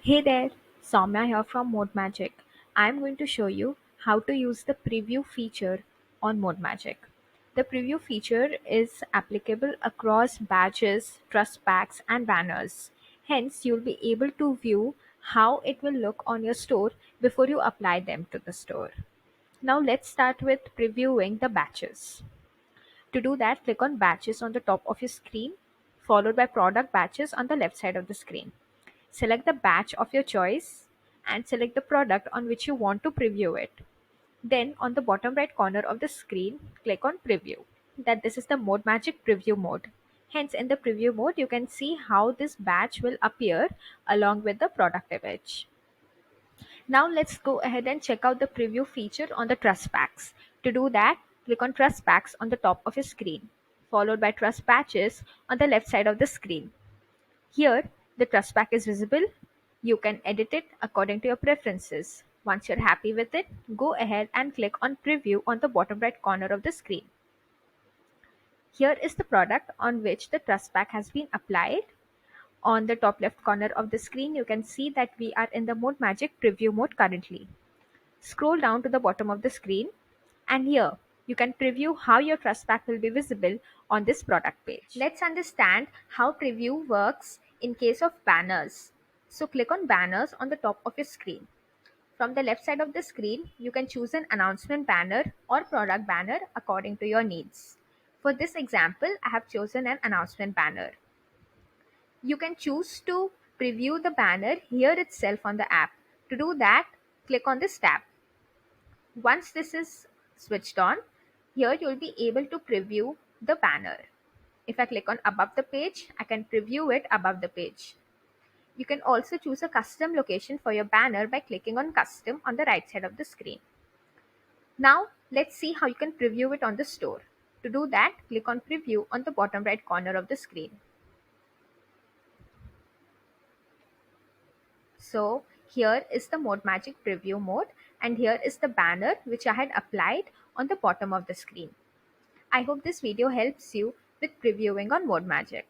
Hey there, Soumya here from ModeMagic. I'm going to show you how to use the preview feature on ModeMagic. The preview feature is applicable across badges, trust packs, and banners. Hence, you'll be able to view how it will look on your store before you apply them to the store. Now, let's start with previewing the batches. To do that, click on Batches on the top of your screen, followed by Product Batches on the left side of the screen. Select the batch of your choice and select the product on which you want to preview it. Then on the bottom right corner of the screen, click on Preview. That this is the ModeMagic preview mode. Hence, in the preview mode, you can see how this batch will appear along with the product image. Now let's go ahead and check out the preview feature on the truss packs. To do that, click on truss packs on the top of your screen, followed by truss patches on the left side of the screen. Here, the truss pack is visible. You can edit it according to your preferences. Once you're happy with it, go ahead and click on preview on the bottom right corner of the screen. Here is the product on which the truss pack has been applied. On the top left corner of the screen, you can see that we are in the ModeMagic preview mode currently. Scroll down to the bottom of the screen, and here you can preview how your truss pack will be visible on this product page. Let's understand how preview works in case of banners. So click on banners on the top of your screen. From the left side of the screen, you can choose an announcement banner or product banner according to your needs. For this example, I have chosen an announcement banner. You can choose to preview the banner here itself on the app. To do that, click on this tab. Once this is switched on, here you'll be able to preview the banner. If I click on above the page, I can preview it above the page. You can also choose a custom location for your banner by clicking on custom on the right side of the screen. Now let's see how you can preview it on the store. To do that, click on preview on the bottom right corner of the screen. So here is the ModeMagic preview mode, and here is the banner which I had applied on the bottom of the screen. I hope this video helps you with previewing on ModeMagic.